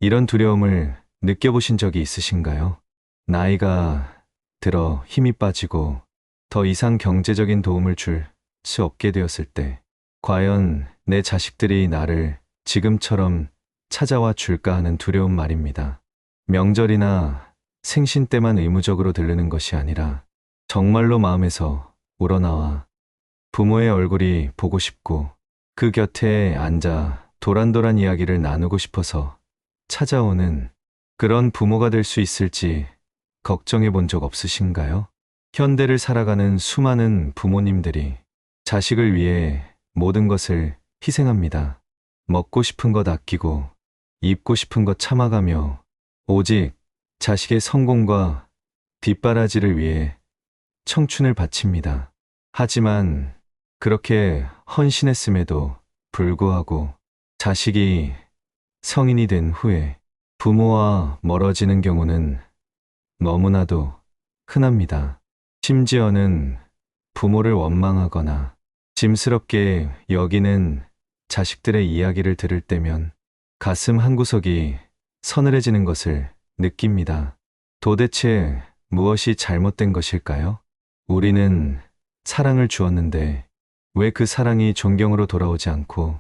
이런 두려움을 느껴보신 적이 있으신가요? 나이가 들어 힘이 빠지고 더 이상 경제적인 도움을 줄 수 없게 되었을 때, 과연 내 자식들이 나를 지금처럼 찾아와 줄까 하는 두려움 말입니다. 명절이나 생신 때만 의무적으로 들르는 것이 아니라 정말로 마음에서 우러나와 부모의 얼굴이 보고 싶고 그 곁에 앉아 도란도란 이야기를 나누고 싶어서 찾아오는 그런 부모가 될 수 있을지 걱정해 본 적 없으신가요? 현대를 살아가는 수많은 부모님들이 자식을 위해 모든 것을 희생합니다. 먹고 싶은 것 아끼고 입고 싶은 것 참아가며 오직 자식의 성공과 뒷바라지를 위해 청춘을 바칩니다. 하지만 그렇게 헌신했음에도 불구하고 자식이 성인이 된 후에 부모와 멀어지는 경우는 너무나도 흔합니다. 심지어는 부모를 원망하거나 짐스럽게 여기는 자식들의 이야기를 들을 때면 가슴 한구석이 서늘해지는 것을 느낍니다. 도대체 무엇이 잘못된 것일까요? 우리는 사랑을 주었는데 왜 그 사랑이 존경으로 돌아오지 않고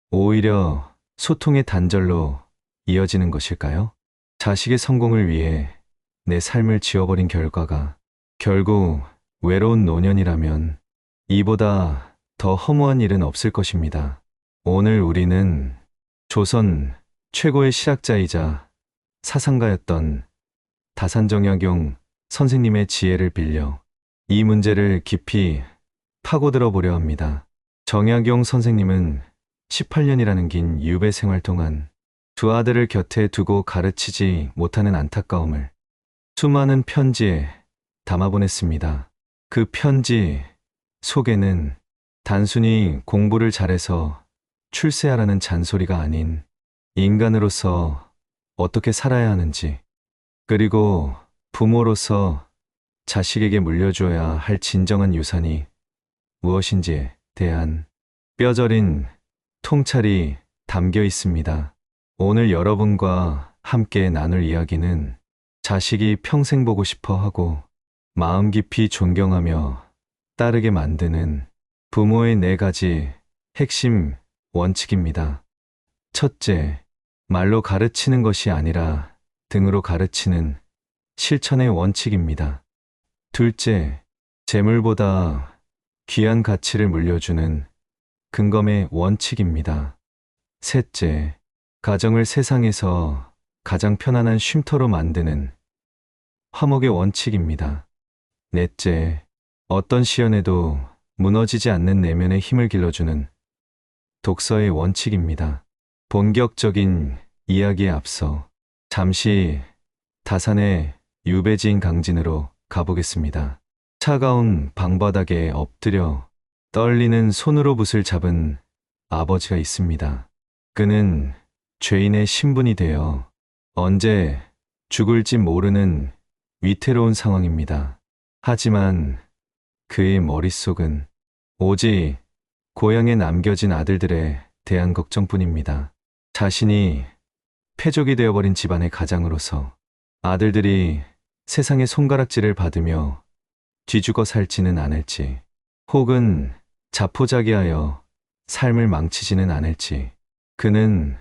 오히려 소통의 단절로 이어지는 것일까요? 자식의 성공을 위해 내 삶을 지어버린 결과가 결국 외로운 노년이라면 이보다 더 허무한 일은 없을 것입니다. 오늘 우리는 조선 최고의 실학자이자 사상가였던 다산정약용 선생님의 지혜를 빌려 이 문제를 깊이 파고들어 보려 합니다. 정약용 선생님은 18년이라는 긴 유배 생활 동안 두 아들을 곁에 두고 가르치지 못하는 안타까움을 수많은 편지에 담아보냈습니다. 그 편지 속에는 단순히 공부를 잘해서 출세하라는 잔소리가 아닌 인간으로서 어떻게 살아야 하는지, 그리고 부모로서 자식에게 물려줘야 할 진정한 유산이 무엇인지에 대한 뼈저린 통찰이 담겨 있습니다. 오늘 여러분과 함께 나눌 이야기는 자식이 평생 보고 싶어 하고 마음 깊이 존경하며 따르게 만드는 부모의 4가지 핵심 원칙입니다. 첫째, 말로 가르치는 것이 아니라 등으로 가르치는 실천의 원칙입니다. 둘째, 재물보다 귀한 가치를 물려주는 근검의 원칙입니다. 셋째, 가정을 세상에서 가장 편안한 쉼터로 만드는 화목의 원칙입니다. 넷째, 어떤 시련에도 무너지지 않는 내면의 힘을 길러주는 독서의 원칙입니다. 본격적인 이야기에 앞서 잠시 다산의 유배지인 강진으로 가보겠습니다. 차가운 방바닥에 엎드려 떨리는 손으로 붓을 잡은 아버지가 있습니다. 그는 죄인의 신분이 되어 언제 죽을지 모르는 위태로운 상황입니다. 하지만 그의 머릿속은 오직 고향에 남겨진 아들들에 대한 걱정뿐입니다. 자신이 패족이 되어버린 집안의 가장으로서 아들들이 세상의 손가락질을 받으며 뒤죽어 살지는 않을지, 혹은 자포자기하여 삶을 망치지는 않을지, 그는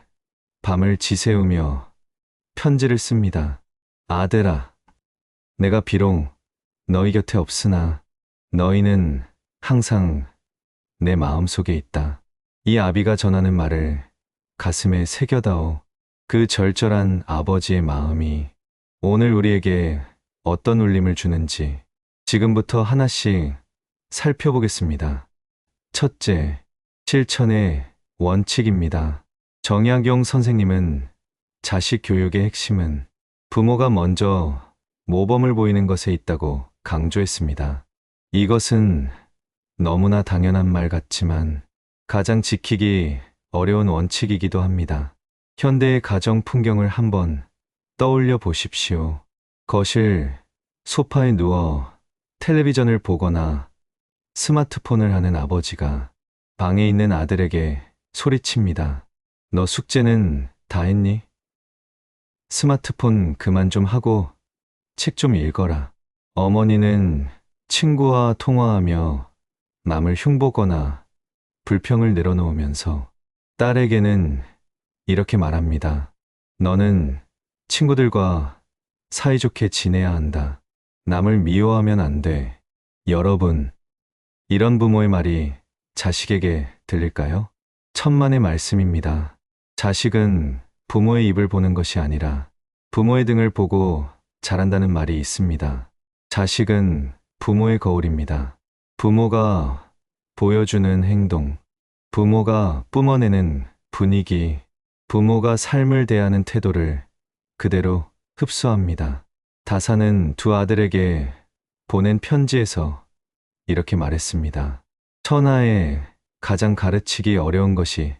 밤을 지새우며 편지를 씁니다. 아들아, 내가 비록 너희 곁에 없으나 너희는 항상 내 마음속에 있다. 이 아비가 전하는 말을 가슴에 새겨다오. 그 절절한 아버지의 마음이 오늘 우리에게 어떤 울림을 주는지 지금부터 하나씩 살펴보겠습니다. 첫째, 실천의 원칙입니다. 정약용 선생님은 자식 교육의 핵심은 부모가 먼저 모범을 보이는 것에 있다고 강조했습니다. 이것은 너무나 당연한 말 같지만 가장 지키기 어려운 원칙이기도 합니다. 현대의 가정 풍경을 한번 떠올려 보십시오. 거실, 소파에 누워 텔레비전을 보거나 스마트폰을 하는 아버지가 방에 있는 아들에게 소리칩니다. 너 숙제는 다 했니? 스마트폰 그만 좀 하고 책 좀 읽어라. 어머니는 친구와 통화하며 남을 흉보거나 불평을 늘어놓으면서 딸에게는 이렇게 말합니다. 너는 친구들과 사이좋게 지내야 한다. 남을 미워하면 안 돼. 여러분, 이런 부모의 말이 자식에게 들릴까요? 천만의 말씀입니다. 자식은 부모의 입을 보는 것이 아니라 부모의 등을 보고 자란다는 말이 있습니다. 자식은 부모의 거울입니다. 부모가 보여주는 행동, 부모가 뿜어내는 분위기, 부모가 삶을 대하는 태도를 그대로 흡수합니다. 다사는 두 아들에게 보낸 편지에서 이렇게 말했습니다. 천하에 가장 가르치기 어려운 것이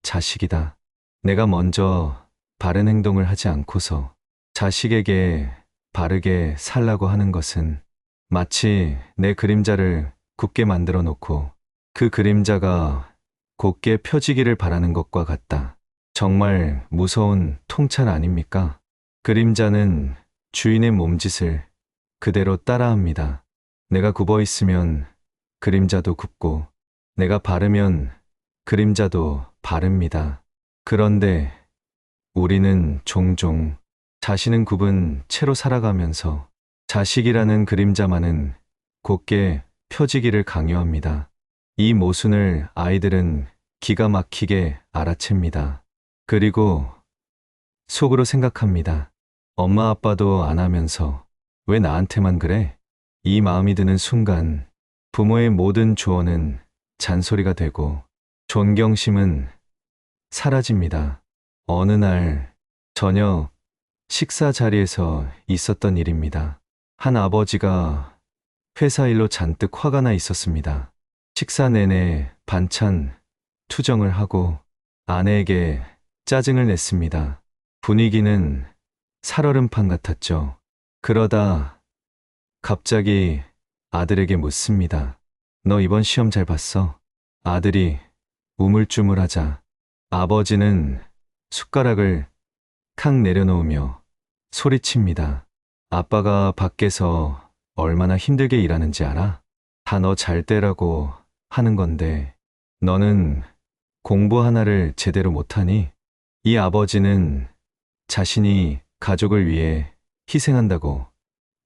자식이다. 내가 먼저 바른 행동을 하지 않고서 자식에게 바르게 살라고 하는 것은 마치 내 그림자를 굳게 만들어 놓고 그 그림자가 곧게 펴지기를 바라는 것과 같다. 정말 무서운 통찰 아닙니까? 그림자는 주인의 몸짓을 그대로 따라합니다. 내가 굽어 있으면 그림자도 굽고 내가 바르면 그림자도 바릅니다. 그런데 우리는 종종 자신은 굽은 채로 살아가면서 자식이라는 그림자만은 곧게 펴지기를 강요합니다. 이 모순을 아이들은 기가 막히게 알아챕니다. 그리고 속으로 생각합니다. 엄마 아빠도 안 하면서 왜 나한테만 그래? 이 마음이 드는 순간 부모의 모든 조언은 잔소리가 되고 존경심은 사라집니다. 어느 날 저녁 식사 자리에서 있었던 일입니다. 한 아버지가 회사 일로 잔뜩 화가 나 있었습니다. 식사 내내 반찬 투정을 하고 아내에게 짜증을 냈습니다. 분위기는 살얼음판 같았죠. 그러다 갑자기 아들에게 묻습니다. 너 이번 시험 잘 봤어? 아들이 우물쭈물하자 아버지는 숟가락을 칵 내려놓으며 소리칩니다. 아빠가 밖에서 얼마나 힘들게 일하는지 알아? 다 너 잘 되라고 하는 건데 너는 공부 하나를 제대로 못하니? 이 아버지는 자신이 가족을 위해 희생한다고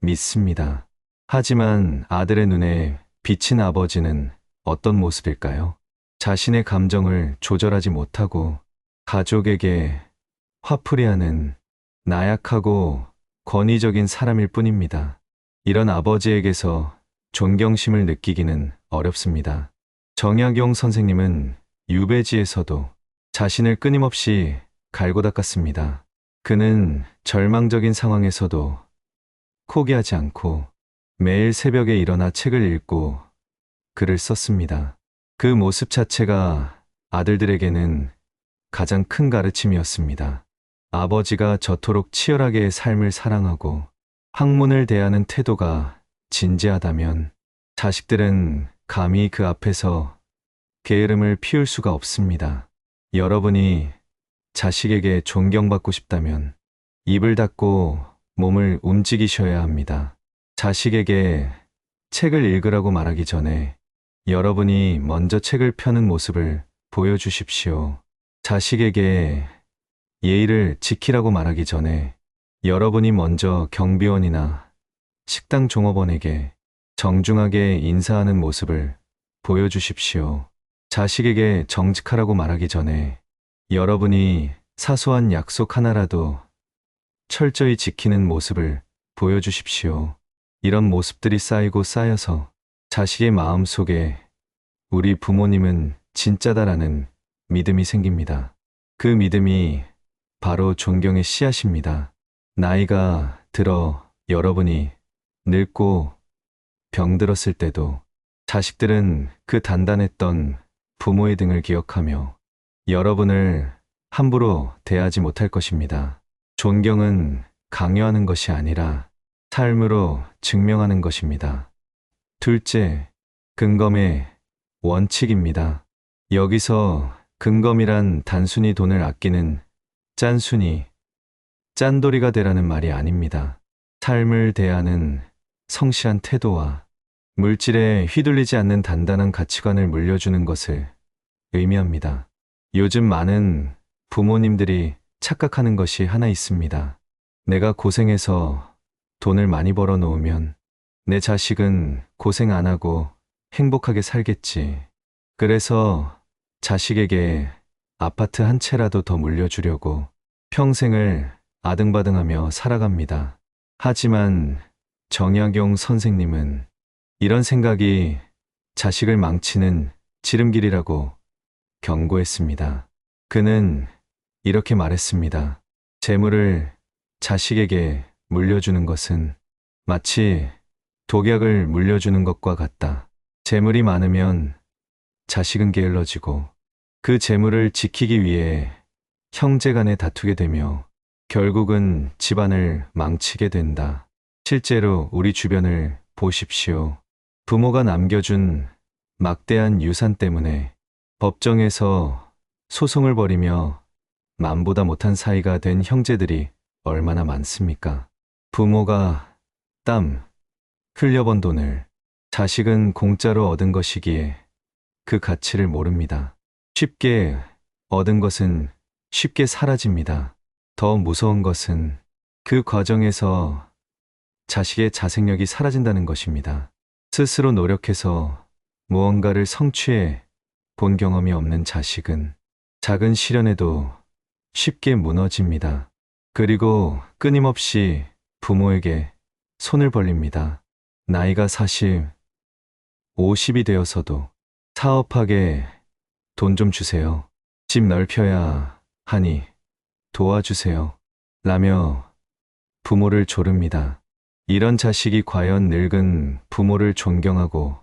믿습니다. 하지만 아들의 눈에 비친 아버지는 어떤 모습일까요? 자신의 감정을 조절하지 못하고 가족에게 화풀이하는 나약하고 권위적인 사람일 뿐입니다. 이런 아버지에게서 존경심을 느끼기는 어렵습니다. 정약용 선생님은 유배지에서도 자신을 끊임없이 갈고 닦았습니다. 그는 절망적인 상황에서도 포기하지 않고 매일 새벽에 일어나 책을 읽고 글을 썼습니다. 그 모습 자체가 아들들에게는 가장 큰 가르침이었습니다. 아버지가 저토록 치열하게 삶을 사랑하고 학문을 대하는 태도가 진지하다면 자식들은 감히 그 앞에서 게으름을 피울 수가 없습니다. 여러분이 자식에게 존경받고 싶다면 입을 닫고 몸을 움직이셔야 합니다. 자식에게 책을 읽으라고 말하기 전에 여러분이 먼저 책을 펴는 모습을 보여주십시오. 자식에게 예의를 지키라고 말하기 전에 여러분이 먼저 경비원이나 식당 종업원에게 정중하게 인사하는 모습을 보여주십시오. 자식에게 정직하라고 말하기 전에 여러분이 사소한 약속 하나라도 철저히 지키는 모습을 보여주십시오. 이런 모습들이 쌓이고 쌓여서 자식의 마음 속에 우리 부모님은 진짜다라는 믿음이 생깁니다. 그 믿음이 바로 존경의 씨앗입니다. 나이가 들어 여러분이 늙고 병들었을 때도 자식들은 그 단단했던 부모의 등을 기억하며 여러분을 함부로 대하지 못할 것입니다. 존경은 강요하는 것이 아니라 삶으로 증명하는 것입니다. 둘째, 근검의 원칙입니다. 여기서 근검이란 단순히 돈을 아끼는 짠순이, 짠돌이가 되라는 말이 아닙니다. 삶을 대하는 성실한 태도와 물질에 휘둘리지 않는 단단한 가치관을 물려주는 것을 의미합니다. 요즘 많은 부모님들이 착각하는 것이 하나 있습니다. 내가 고생해서 돈을 많이 벌어 놓으면 내 자식은 고생 안 하고 행복하게 살겠지. 그래서 자식에게 아파트 한 채라도 더 물려주려고 평생을 아등바등하며 살아갑니다. 하지만 정약용 선생님은 이런 생각이 자식을 망치는 지름길이라고 경고했습니다. 그는 이렇게 말했습니다. 재물을 자식에게 물려주는 것은 마치 독약을 물려주는 것과 같다. 재물이 많으면 자식은 게을러지고 그 재물을 지키기 위해 형제간에 다투게 되며 결국은 집안을 망치게 된다. 실제로 우리 주변을 보십시오. 부모가 남겨준 막대한 유산 때문에 법정에서 소송을 벌이며 남보다 못한 사이가 된 형제들이 얼마나 많습니까? 부모가 땀 흘려번 돈을 자식은 공짜로 얻은 것이기에 그 가치를 모릅니다. 쉽게 얻은 것은 쉽게 사라집니다. 더 무서운 것은 그 과정에서 자식의 자생력이 사라진다는 것입니다. 스스로 노력해서 무언가를 성취해 본 경험이 없는 자식은 작은 시련에도 쉽게 무너집니다. 그리고 끊임없이 부모에게 손을 벌립니다. 나이가 40, 50이 되어서도 사업하게 돈 좀 주세요. 집 넓혀야 하니 도와주세요. 라며 부모를 조릅니다. 이런 자식이 과연 늙은 부모를 존경하고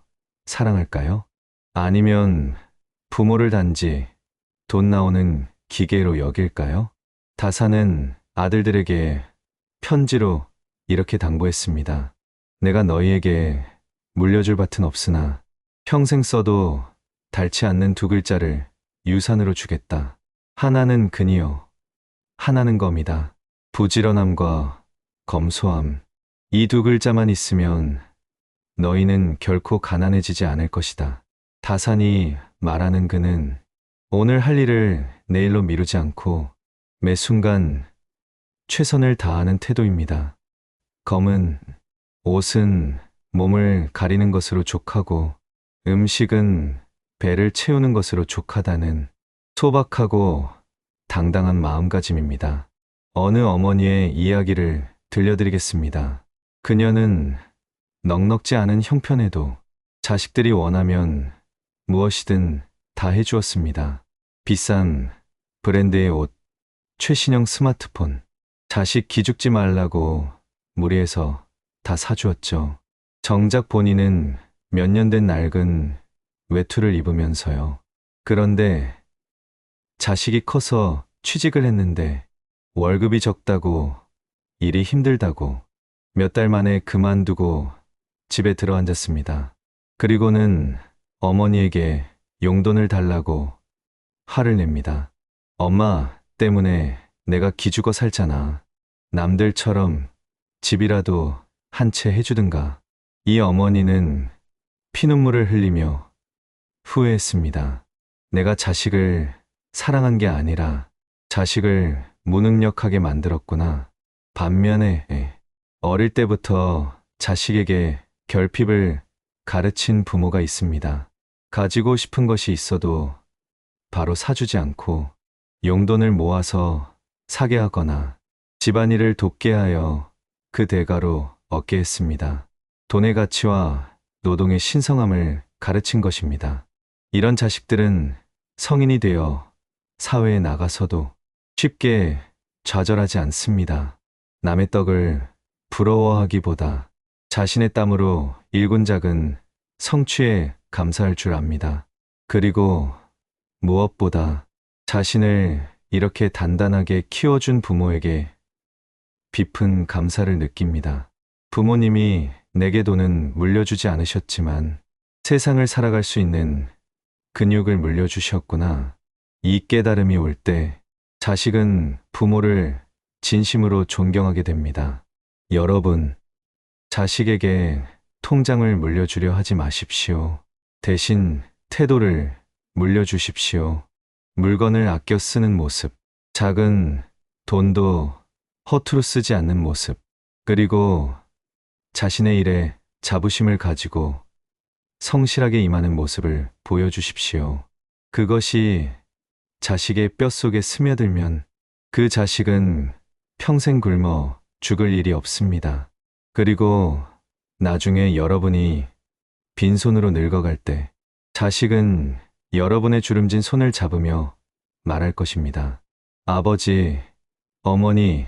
사랑할까요? 아니면 부모를 단지 돈 나오는 기계로 여길까요? 다사는 아들들에게 편지로 이렇게 당부했습니다. 내가 너희에게 물려줄 밭은 없으나 평생 써도 닳지 않는 두 글자를 유산으로 주겠다. 하나는 근이요, 하나는 검이다. 부지런함과 검소함. 이 두 글자만 있으면 너희는 결코 가난해지지 않을 것이다. 다산이 말하는 그는 오늘 할 일을 내일로 미루지 않고 매 순간 최선을 다하는 태도입니다. 검은 옷은 몸을 가리는 것으로 족하고 음식은 배를 채우는 것으로 족하다는 소박하고 당당한 마음가짐입니다. 어느 어머니의 이야기를 들려드리겠습니다. 그녀는 넉넉지 않은 형편에도 자식들이 원하면 무엇이든 다 해주었습니다. 비싼 브랜드의 옷, 최신형 스마트폰, 자식 기죽지 말라고 무리해서 다 사주었죠. 정작 본인은 몇 년 된 낡은 외투를 입으면서요. 그런데 자식이 커서 취직을 했는데 월급이 적다고 일이 힘들다고 몇 달 만에 그만두고 집에 들어앉았습니다. 그리고는 어머니에게 용돈을 달라고 화를 냅니다. 엄마 때문에 내가 기죽어 살잖아. 남들처럼 집이라도 한 채 해주든가. 이 어머니는 피눈물을 흘리며 후회했습니다. 내가 자식을 사랑한 게 아니라 자식을 무능력하게 만들었구나. 반면에 어릴 때부터 자식에게 결핍을 가르친 부모가 있습니다. 가지고 싶은 것이 있어도 바로 사주지 않고 용돈을 모아서 사게 하거나 집안일을 돕게 하여 그 대가로 얻게 했습니다. 돈의 가치와 노동의 신성함을 가르친 것입니다. 이런 자식들은 성인이 되어 사회에 나가서도 쉽게 좌절하지 않습니다. 남의 떡을 부러워하기보다 자신의 땀으로 일군 작은 성취에 감사할 줄 압니다. 그리고 무엇보다 자신을 이렇게 단단하게 키워준 부모에게 깊은 감사를 느낍니다. 부모님이 내게 돈은 물려주지 않으셨지만 세상을 살아갈 수 있는 근육을 물려주셨구나. 이 깨달음이 올 때 자식은 부모를 진심으로 존경하게 됩니다. 여러분, 자식에게 통장을 물려주려 하지 마십시오. 대신 태도를 물려주십시오. 물건을 아껴 쓰는 모습, 작은 돈도 허투루 쓰지 않는 모습, 그리고 자신의 일에 자부심을 가지고 성실하게 임하는 모습을 보여주십시오. 그것이 자식의 뼛속에 스며들면 그 자식은 평생 굶어 죽을 일이 없습니다. 그리고 나중에 여러분이 빈손으로 늙어갈 때 자식은 여러분의 주름진 손을 잡으며 말할 것입니다. 아버지, 어머니,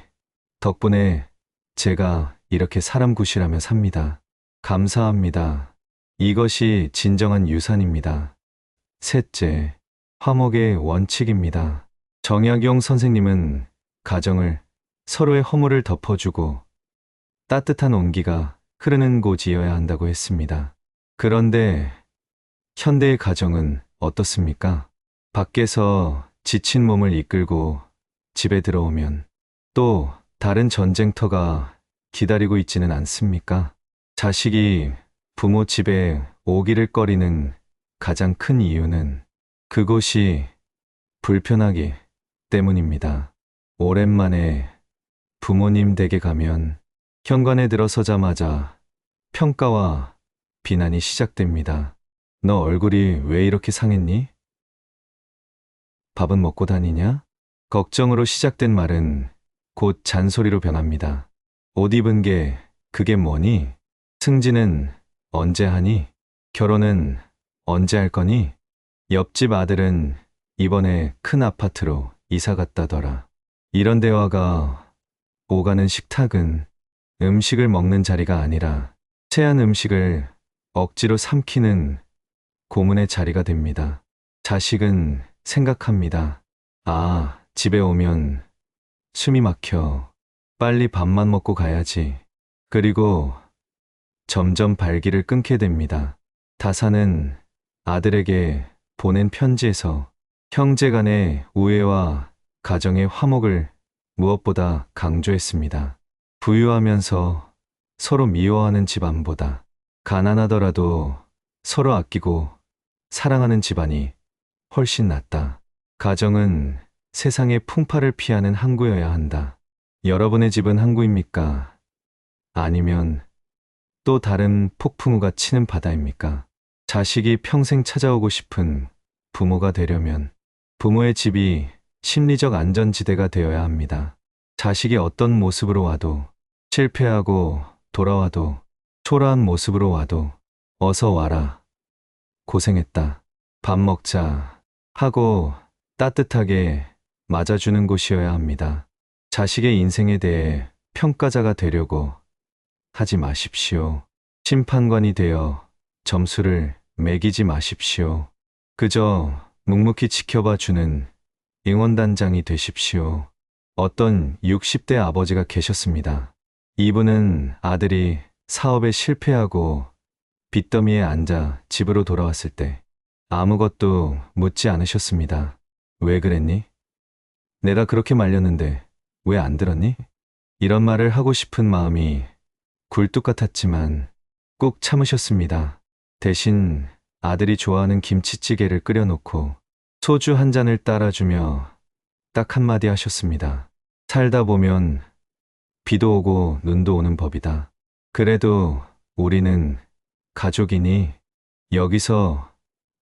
덕분에 제가 이렇게 사람 구실하며 삽니다. 감사합니다. 이것이 진정한 유산입니다. 셋째, 화목의 원칙입니다. 정약용 선생님은 가정을 서로의 허물을 덮어주고 따뜻한 온기가 흐르는 곳이어야 한다고 했습니다. 그런데 현대의 가정은 어떻습니까? 밖에서 지친 몸을 이끌고 집에 들어오면 또 다른 전쟁터가 기다리고 있지는 않습니까? 자식이 부모 집에 오기를 꺼리는 가장 큰 이유는 그곳이 불편하기 때문입니다. 오랜만에 부모님 댁에 가면 현관에 들어서자마자 평가와 비난이 시작됩니다. 너 얼굴이 왜 이렇게 상했니? 밥은 먹고 다니냐? 걱정으로 시작된 말은 곧 잔소리로 변합니다. 옷 입은 게 그게 뭐니? 승진은 언제 하니? 결혼은 언제 할 거니? 옆집 아들은 이번에 큰 아파트로 이사 갔다더라. 이런 대화가 오가는 식탁은 음식을 먹는 자리가 아니라 체한 음식을 억지로 삼키는 고문의 자리가 됩니다. 자식은 생각합니다. 아, 집에 오면 숨이 막혀. 빨리 밥만 먹고 가야지. 그리고 점점 발기를 끊게 됩니다. 다사는 아들에게 보낸 편지에서 형제 간의 우애와 가정의 화목을 무엇보다 강조했습니다. 부유하면서 서로 미워하는 집안보다 가난하더라도 서로 아끼고 사랑하는 집안이 훨씬 낫다. 가정은 세상의 풍파를 피하는 항구여야 한다. 여러분의 집은 항구입니까? 아니면 또 다른 폭풍우가 치는 바다입니까? 자식이 평생 찾아오고 싶은 부모가 되려면 부모의 집이 심리적 안전지대가 되어야 합니다. 자식이 어떤 모습으로 와도, 실패하고 돌아와도, 초라한 모습으로 와도 어서 와라, 고생했다, 밥 먹자 하고 따뜻하게 맞아주는 곳이어야 합니다. 자식의 인생에 대해 평가자가 되려고 하지 마십시오. 심판관이 되어 점수를 매기지 마십시오. 그저 묵묵히 지켜봐 주는 응원단장이 되십시오. 어떤 60대 아버지가 계셨습니다. 이분은 아들이 사업에 실패하고 빚더미에 앉아 집으로 돌아왔을 때 아무것도 묻지 않으셨습니다. 왜 그랬니? 내가 그렇게 말렸는데 왜 안 들었니? 이런 말을 하고 싶은 마음이 굴뚝 같았지만 꾹 참으셨습니다. 대신 아들이 좋아하는 김치찌개를 끓여놓고 소주 한 잔을 따라주며 딱 한마디 하셨습니다. 살다 보면 비도 오고 눈도 오는 법이다. 그래도 우리는 가족이니 여기서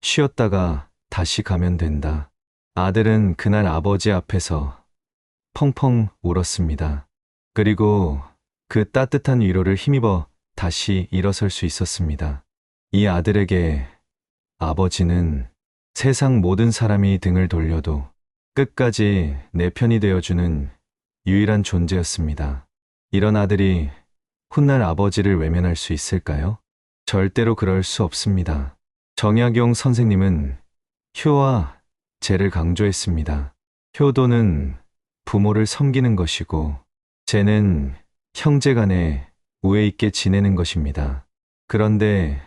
쉬었다가 다시 가면 된다. 아들은 그날 아버지 앞에서 펑펑 울었습니다. 그리고 그 따뜻한 위로를 힘입어 다시 일어설 수 있었습니다. 이 아들에게 아버지는 세상 모든 사람이 등을 돌려도 끝까지 내 편이 되어주는 유일한 존재였습니다. 이런 아들이 훗날 아버지를 외면할 수 있을까요? 절대로 그럴 수 없습니다. 정약용 선생님은 효와 재를 강조했습니다. 효도는 부모를 섬기는 것이고 재는 형제 간에 우애 있게 지내는 것입니다. 그런데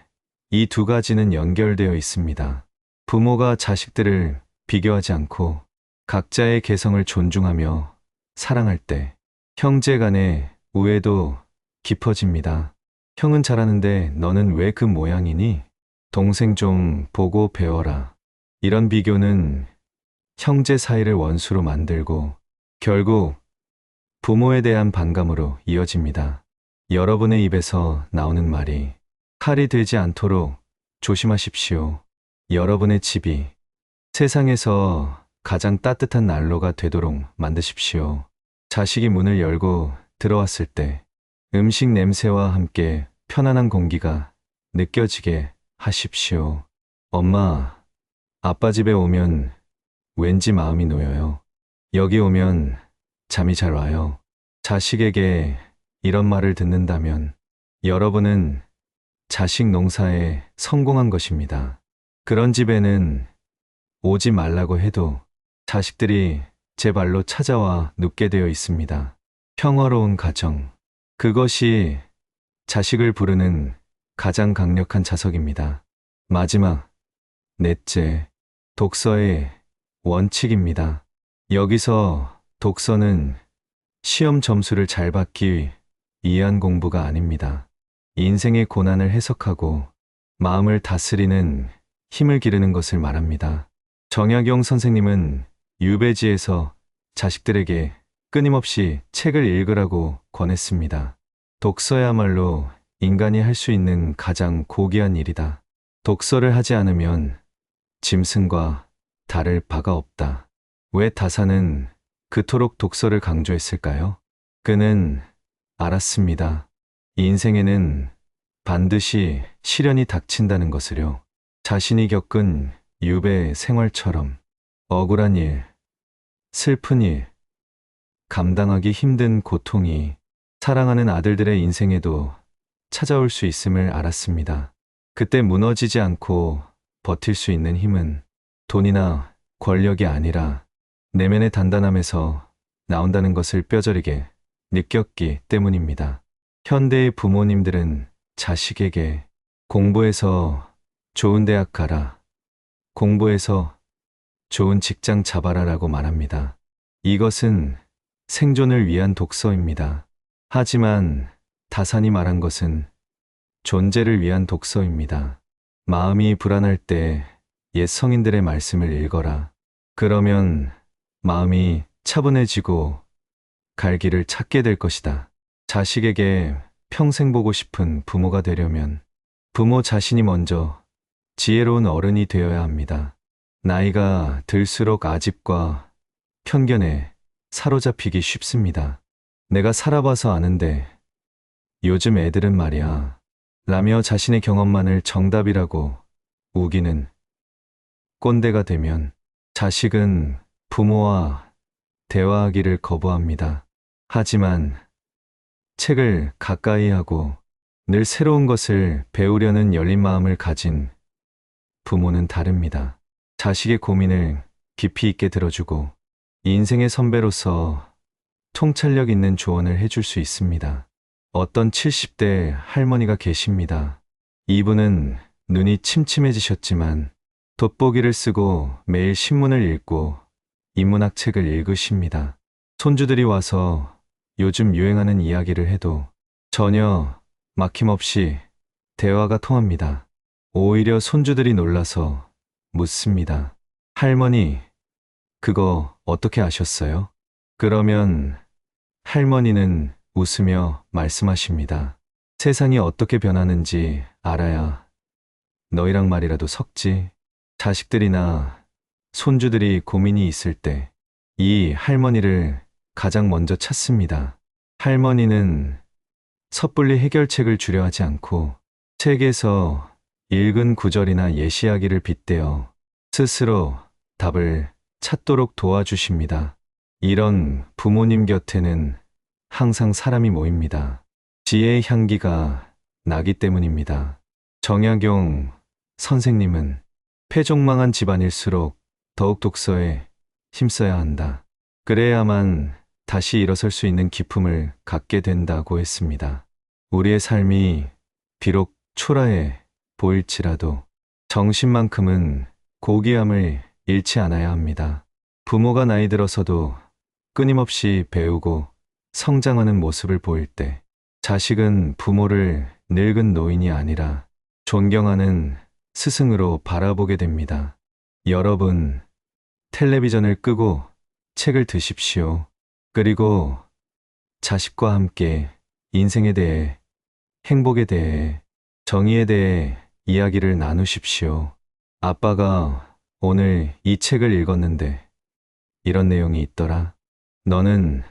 이 두 가지는 연결되어 있습니다. 부모가 자식들을 비교하지 않고 각자의 개성을 존중하며 사랑할 때 형제 간의 우애도 깊어집니다. 형은 잘하는데 너는 왜 그 모양이니? 동생 좀 보고 배워라. 이런 비교는 형제 사이를 원수로 만들고 결국 부모에 대한 반감으로 이어집니다. 여러분의 입에서 나오는 말이 칼이 되지 않도록 조심하십시오. 여러분의 집이 세상에서 가장 따뜻한 난로가 되도록 만드십시오. 자식이 문을 열고 들어왔을 때 음식 냄새와 함께 편안한 공기가 느껴지게 하십시오. 엄마, 아빠 집에 오면 왠지 마음이 놓여요. 여기 오면 잠이 잘 와요. 자식에게 이런 말을 듣는다면 여러분은 자식 농사에 성공한 것입니다. 그런 집에는 오지 말라고 해도 자식들이 제 발로 찾아와 눕게 되어 있습니다. 평화로운 가정. 그것이 자식을 부르는 가장 강력한 자석입니다. 마지막, 넷째, 독서의 원칙입니다. 여기서 독서는 시험 점수를 잘 받기 위한 공부가 아닙니다. 인생의 고난을 해석하고 마음을 다스리는 힘을 기르는 것을 말합니다. 정약용 선생님은 유배지에서 자식들에게 끊임없이 책을 읽으라고 권했습니다. 독서야말로 인간이 할 수 있는 가장 고귀한 일이다. 독서를 하지 않으면 짐승과 다를 바가 없다. 왜 다사는 그토록 독서를 강조했을까요? 그는 알았습니다. 인생에는 반드시 시련이 닥친다는 것을요. 자신이 겪은 유배 생활처럼 억울한 일, 슬픈 일, 감당하기 힘든 고통이 사랑하는 아들들의 인생에도 찾아올 수 있음을 알았습니다. 그때 무너지지 않고 버틸 수 있는 힘은 돈이나 권력이 아니라 내면의 단단함에서 나온다는 것을 뼈저리게 느꼈기 때문입니다. 현대의 부모님들은 자식에게 공부해서 좋은 대학 가라, 공부해서 좋은 직장 잡아라 라고 말합니다. 이것은 생존을 위한 독서입니다. 하지만 다산이 말한 것은 존재를 위한 독서입니다. 마음이 불안할 때 옛 성인들의 말씀을 읽어라. 그러면 마음이 차분해지고 갈 길을 찾게 될 것이다. 자식에게 평생 보고 싶은 부모가 되려면 부모 자신이 먼저 지혜로운 어른이 되어야 합니다. 나이가 들수록 아집과 편견에 사로잡히기 쉽습니다. 내가 살아봐서 아는데 요즘 애들은 말이야 라며 자신의 경험만을 정답이라고 우기는 꼰대가 되면 자식은 부모와 대화하기를 거부합니다. 하지만 책을 가까이 하고 늘 새로운 것을 배우려는 열린 마음을 가진 부모는 다릅니다. 자식의 고민을 깊이 있게 들어주고 인생의 선배로서 통찰력 있는 조언을 해줄 수 있습니다. 어떤 70대 할머니가 계십니다. 이분은 눈이 침침해지셨지만 돋보기를 쓰고 매일 신문을 읽고 인문학 책을 읽으십니다. 손주들이 와서 요즘 유행하는 이야기를 해도 전혀 막힘없이 대화가 통합니다. 오히려 손주들이 놀라서 묻습니다. 할머니, 그거 어떻게 아셨어요? 그러면 할머니는 웃으며 말씀하십니다. 세상이 어떻게 변하는지 알아야 너희랑 말이라도 섞지. 자식들이나 손주들이 고민이 있을 때 이 할머니를 가장 먼저 찾습니다. 할머니는 섣불리 해결책을 주려 하지 않고 책에서 읽은 구절이나 예시하기를 빗대어 스스로 답을 찾도록 도와주십니다. 이런 부모님 곁에는 항상 사람이 모입니다. 지혜의 향기가 나기 때문입니다. 정약용 선생님은 패종망한 집안일수록 더욱 독서에 힘써야 한다. 그래야만 다시 일어설 수 있는 기품을 갖게 된다고 했습니다. 우리의 삶이 비록 초라해 보일지라도 정신만큼은 고귀함을 잃지 않아야 합니다. 부모가 나이 들어서도 끊임없이 배우고 성장하는 모습을 보일 때 자식은 부모를 늙은 노인이 아니라 존경하는 스승으로 바라보게 됩니다. 여러분, 텔레비전을 끄고 책을 드십시오. 그리고 자식과 함께 인생에 대해, 행복에 대해, 정의에 대해 이야기를 나누십시오. 아빠가 오늘 이 책을 읽었는데 이런 내용이 있더라. 너는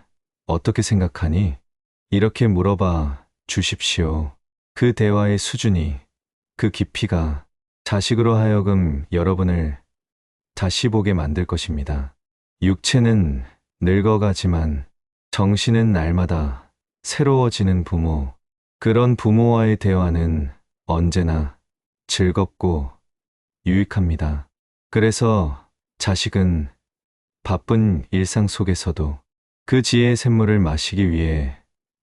어떻게 생각하니? 이렇게 물어봐 주십시오. 그 대화의 수준이, 그 깊이가 자식으로 하여금 여러분을 다시 보게 만들 것입니다. 육체는 늙어가지만 정신은 날마다 새로워지는 부모. 그런 부모와의 대화는 언제나 즐겁고 유익합니다. 그래서 자식은 바쁜 일상 속에서도 그 지혜의 샘물을 마시기 위해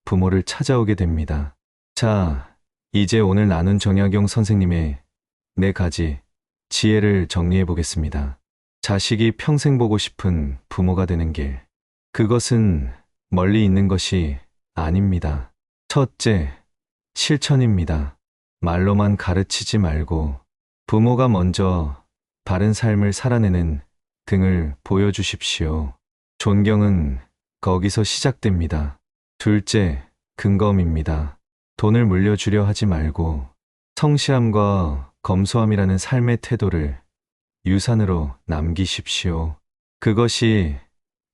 부모를 찾아오게 됩니다. 자, 이제 오늘 나눈 정약용 선생님의 4가지 지혜를 정리해 보겠습니다. 자식이 평생 보고 싶은 부모가 되는 길. 그것은 멀리 있는 것이 아닙니다. 첫째, 실천입니다. 말로만 가르치지 말고 부모가 먼저 바른 삶을 살아내는 등을 보여주십시오. 존경은 거기서 시작됩니다. 둘째, 근검입니다. 돈을 물려주려 하지 말고 성실함과 검소함이라는 삶의 태도를 유산으로 남기십시오. 그것이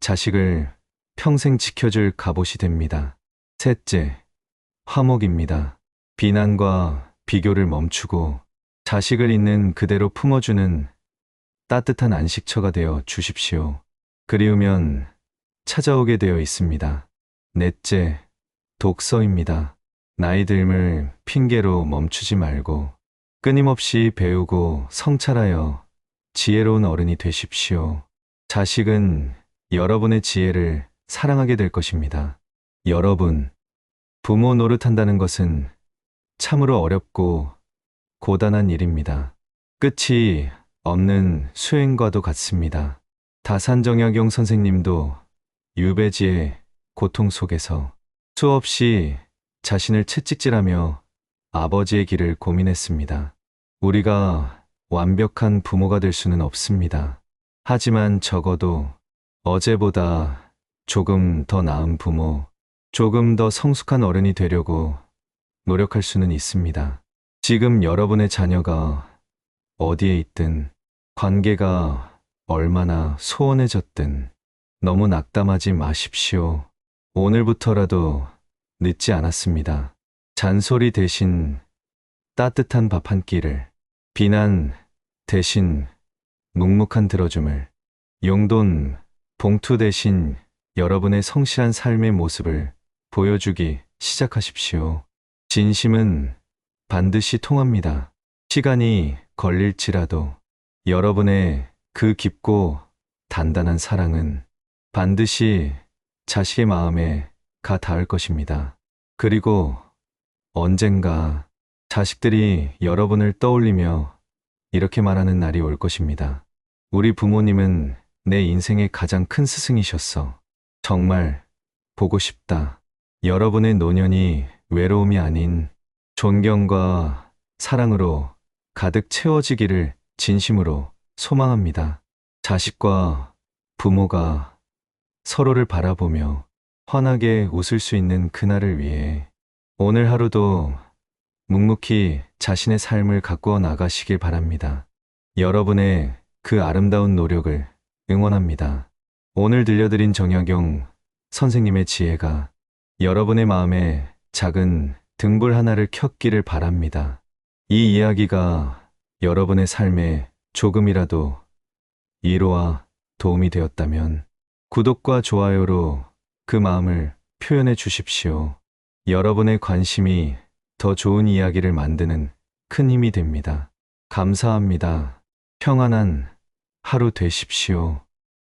자식을 평생 지켜줄 갑옷이 됩니다. 셋째, 화목입니다. 비난과 비교를 멈추고 자식을 있는 그대로 품어주는 따뜻한 안식처가 되어 주십시오. 그리우면 찾아오게 되어 있습니다. 넷째, 독서입니다. 나이 듦을 핑계로 멈추지 말고 끊임없이 배우고 성찰하여 지혜로운 어른이 되십시오. 자식은 여러분의 지혜를 사랑하게 될 것입니다. 여러분, 부모 노릇한다는 것은 참으로 어렵고 고단한 일입니다. 끝이 없는 수행과도 같습니다. 다산정약용 선생님도 유배지의 고통 속에서 수없이 자신을 채찍질하며 아버지의 길을 고민했습니다. 우리가 완벽한 부모가 될 수는 없습니다. 하지만 적어도 어제보다 조금 더 나은 부모, 조금 더 성숙한 어른이 되려고 노력할 수는 있습니다. 지금 여러분의 자녀가 어디에 있든, 관계가 얼마나 소원해졌든 너무 낙담하지 마십시오. 오늘부터라도 늦지 않았습니다. 잔소리 대신 따뜻한 밥 한 끼를, 비난 대신 묵묵한 들어줌을, 용돈 봉투 대신 여러분의 성실한 삶의 모습을 보여주기 시작하십시오. 진심은 반드시 통합니다. 시간이 걸릴지라도 여러분의 그 깊고 단단한 사랑은 반드시 자식의 마음에 가 닿을 것입니다. 그리고 언젠가 자식들이 여러분을 떠올리며 이렇게 말하는 날이 올 것입니다. 우리 부모님은 내 인생의 가장 큰 스승이셨어. 정말 보고 싶다. 여러분의 노년이 외로움이 아닌 존경과 사랑으로 가득 채워지기를 진심으로 소망합니다. 자식과 부모가 서로를 바라보며 환하게 웃을 수 있는 그날을 위해 오늘 하루도 묵묵히 자신의 삶을 가꾸어 나가시길 바랍니다. 여러분의 그 아름다운 노력을 응원합니다. 오늘 들려드린 정약용 선생님의 지혜가 여러분의 마음에 작은 등불 하나를 켰기를 바랍니다. 이 이야기가 여러분의 삶에 조금이라도 위로와 도움이 되었다면 구독과 좋아요로 그 마음을 표현해 주십시오. 여러분의 관심이 더 좋은 이야기를 만드는 큰 힘이 됩니다. 감사합니다. 평안한 하루 되십시오.